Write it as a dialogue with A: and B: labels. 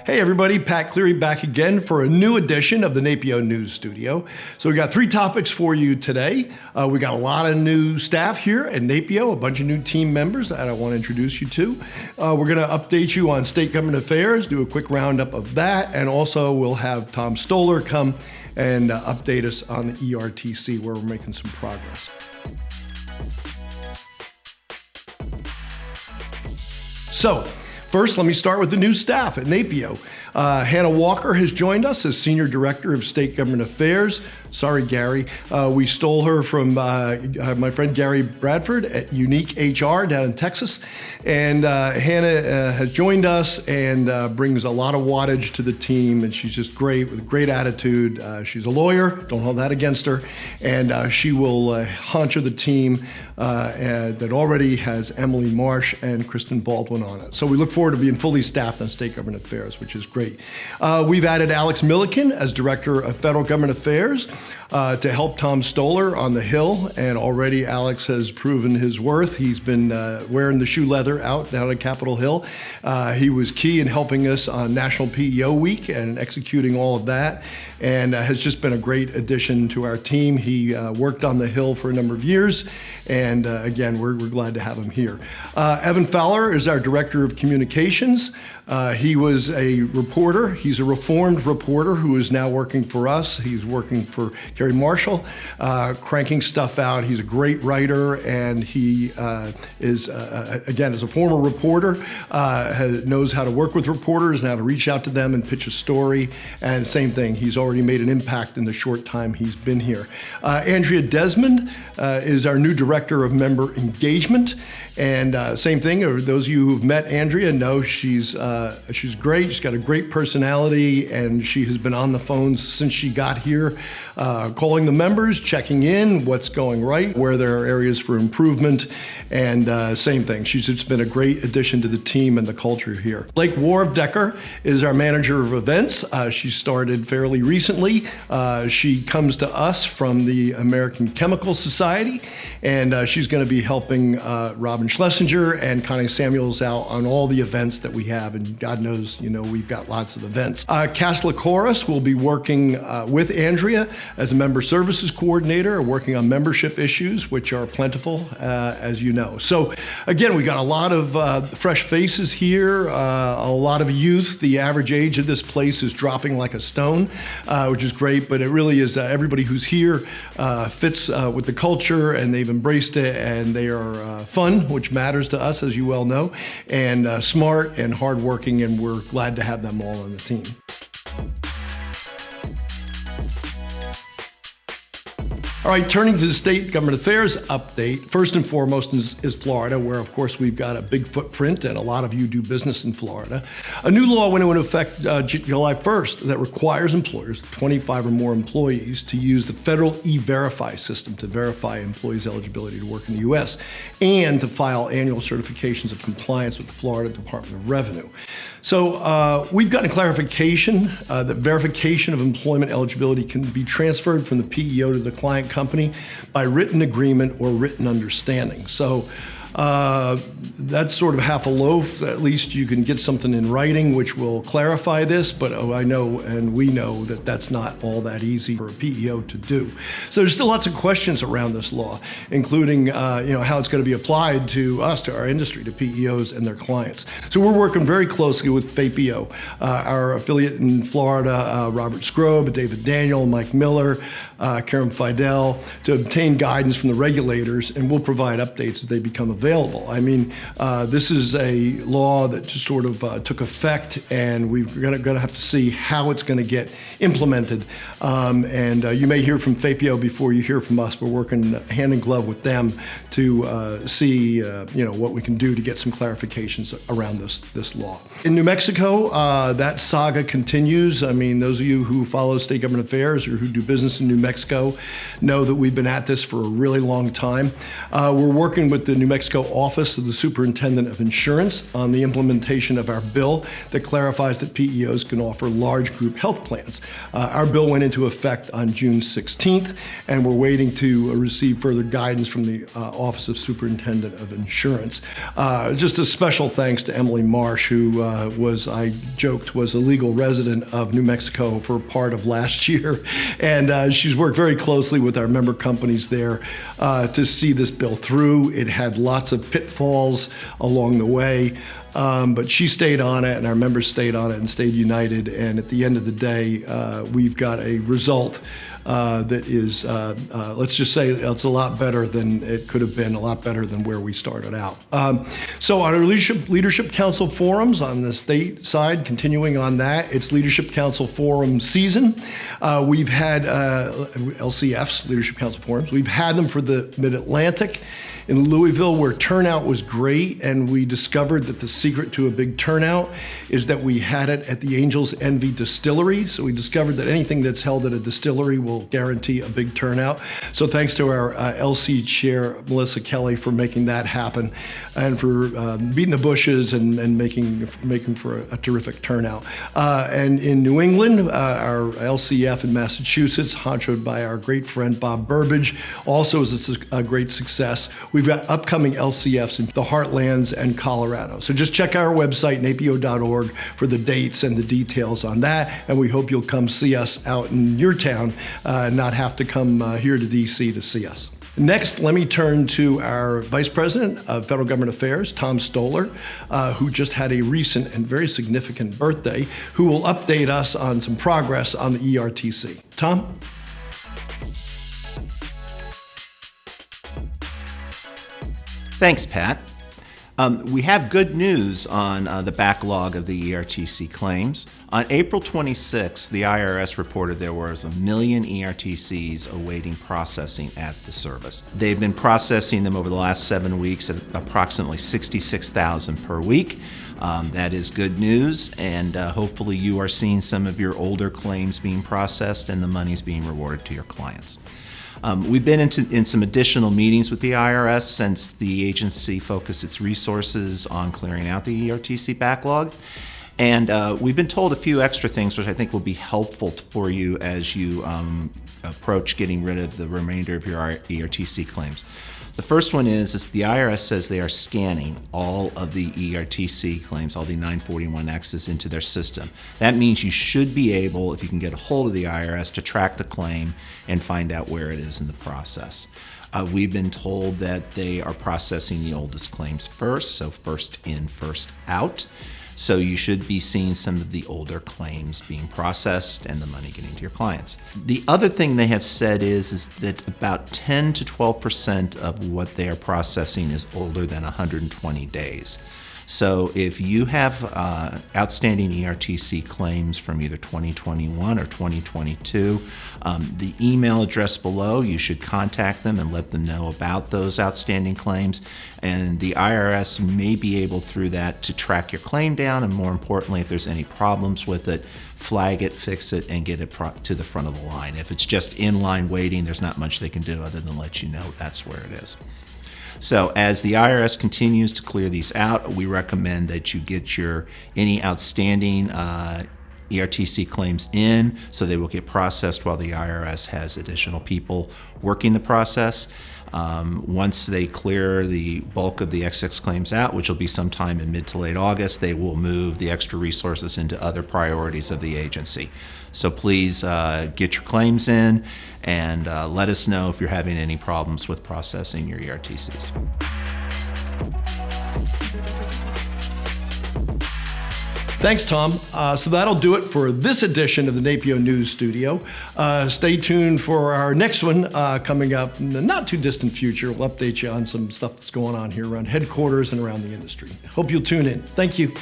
A: Hey everybody, Pat Cleary back again for a new edition of the NAPEO News Studio. So we got three topics for you today. We got a lot of new staff here at NAPEO, a bunch of new team members that I want to introduce you to. We're going to update you on state government affairs, do a quick roundup of that, and also we'll have Tom Stoller come and update us on the ERTC where we're making some progress. So, first, let me start with the new staff at NAPEO. Hannah Walker has joined us as Senior Director of State Government Affairs. Sorry, Gary. We stole her from my friend Gary Bradford at Unique HR down in Texas. And Hannah has joined us and brings a lot of wattage to the team. And she's just great with a great attitude. She's a lawyer, don't hold that against her. And she will honcho the team that already has Emily Marsh and Kristen Baldwin on it. So we look forward to being fully staffed on State Government Affairs, which is great. We've added Alex Milliken as Director of Federal Government Affairs to help Tom Stoller on the Hill, and already Alex has proven his worth. He's been wearing the shoe leather out down at Capitol Hill. He was key in helping us on National PEO Week and executing all of that, and has just been a great addition to our team. He worked on the Hill for a number of years, and again, we're glad to have him here. Evan Fowler is our Director of Communications. He was a reporter. He's a reformed reporter who is now working for us. He's working for Gary Marshall, cranking stuff out. He's a great writer, and he is, again, as a former reporter, knows how to work with reporters and how to reach out to them and pitch a story. And same thing, he's already made an impact in the short time he's been here. Andrea Desmond is our new Director of Member Engagement. And same thing, those of you who've met Andrea know she's great. She's got a great personality, and she has been on the phones since she got here, calling the members, checking in, what's going right, where there are areas for improvement, and same thing. She's just been a great addition to the team and the culture here. Blake Warv-Decker is our Manager of Events. She started fairly recently. She comes to us from the American Chemical Society, and she's going to be helping Robin Schlesinger and Connie Samuels out on all the events that we have, and God knows, we've got lots of events. Cass Lacoris will be working with Andrea as a Member Services Coordinator, working on membership issues, which are plentiful, as you know. So again, we got a lot of fresh faces here, a lot of youth. The average age of this place is dropping like a stone, which is great, but it really is everybody who's here fits with the culture, and they've embraced it, and they are fun, which matters to us, as you well know, and smart and hardworking, and we're glad to have them all on the team. All right, turning to the State Government Affairs update, first and foremost is Florida, where, of course, we've got a big footprint, and a lot of you do business in Florida. A new law went into effect July 1st that requires employers, 25 or more employees, to use the federal E-Verify system to verify employees' eligibility to work in the U.S. and to file annual certifications of compliance with the Florida Department of Revenue. So we've gotten clarification that verification of employment eligibility can be transferred from the PEO to the client company by written agreement or written understanding. So that's sort of half a loaf. At least you can get something in writing which will clarify this, but I know and we know that that's not all that easy for a PEO to do. So there's still lots of questions around this law, including how it's going to be applied to us, to our industry, to PEOs and their clients. So we're working very closely with FAPEO, our affiliate in Florida, Robert Scrobe, David Daniel, Mike Miller, Karen Fidel, to obtain guidance from the regulators, and we'll provide updates as they become available. I mean, this is a law that just sort of took effect, and we're going to have to see how it's going to get implemented. And you may hear from FAPEO before you hear from us. We're working hand in glove with them to see what we can do to get some clarifications around this law. In New Mexico, that saga continues. I mean, those of you who follow state government affairs or who do business in New Mexico know that we've been at this for a really long time. We're working with the New Mexico Mexico Office of the Superintendent of Insurance on the implementation of our bill that clarifies that PEOs can offer large group health plans. Our bill went into effect on June 16th, and we're waiting to receive further guidance from the Office of Superintendent of Insurance. Just a special thanks to Emily Marsh, who I joked, was a legal resident of New Mexico for part of last year. And she's worked very closely with our member companies there to see this bill through. It had lots of pitfalls along the way. But she stayed on it, and our members stayed on it and stayed united. And at the end of the day, we've got a result that is, let's just say, it's a lot better than it could have been, a lot better than where we started out. So on our Leadership Council forums on the state side, continuing on that, it's Leadership Council Forum season. We've had LCFs, Leadership Council Forums. We've had them for the Mid-Atlantic. In Louisville, where turnout was great, and we discovered that the secret to a big turnout is that we had it at the Angel's Envy Distillery. So we discovered that anything that's held at a distillery will guarantee a big turnout. So thanks to our LC chair, Melissa Kelly, for making that happen, and for beating the bushes and making for a terrific turnout. And in New England, our LCF in Massachusetts, honchoed by our great friend Bob Burbage, also is a great success. We've got upcoming LCFs in the Heartlands and Colorado. So just check our website, napeo.org, for the dates and the details on that. And we hope you'll come see us out in your town, not have to come here to DC to see us. Next, let me turn to our Vice President of Federal Government Affairs, Tom Stoller, who just had a recent and very significant birthday, who will update us on some progress on the ERTC. Tom?
B: Thanks, Pat. We have good news on the backlog of the ERTC claims. On April 26th, the IRS reported there was 1 million ERTCs awaiting processing at the service. They've been processing them over the last 7 weeks at approximately 66,000 per week. That is good news, and hopefully you are seeing some of your older claims being processed and the money's being rewarded to your clients. We've been in some additional meetings with the IRS since the agency focused its resources on clearing out the ERTC backlog. And we've been told a few extra things which I think will be helpful for you as you approach getting rid of the remainder of your ERTC claims. The first one is the IRS says they are scanning all of the ERTC claims, all the 941Xs into their system. That means you should be able, if you can get a hold of the IRS, to track the claim and find out where it is in the process. We've been told that they are processing the oldest claims first, so first in, first out. So you should be seeing some of the older claims being processed and the money getting to your clients. The other thing they have said is that about 10 to 12% of what they are processing is older than 120 days. So if you have outstanding ERTC claims from either 2021 or 2022, the email address below, you should contact them and let them know about those outstanding claims. And the IRS may be able through that to track your claim down, and more importantly, if there's any problems with it, flag it, fix it, and get it to the front of the line. If it's just in line waiting, there's not much they can do other than let you know that's where it is. So as the IRS continues to clear these out, we recommend that you get any outstanding ERTC claims in, so they will get processed while the IRS has additional people working the process. Once they clear the bulk of the XX claims out, which will be sometime in mid to late August, they will move the extra resources into other priorities of the agency. So please get your claims in and let us know if you're having any problems with processing your ERTCs.
A: Thanks, Tom. So that'll do it for this edition of the NAPEO News Studio. Stay tuned for our next one coming up in the not too distant future. We'll update you on some stuff that's going on here around headquarters and around the industry. Hope you'll tune in. Thank you.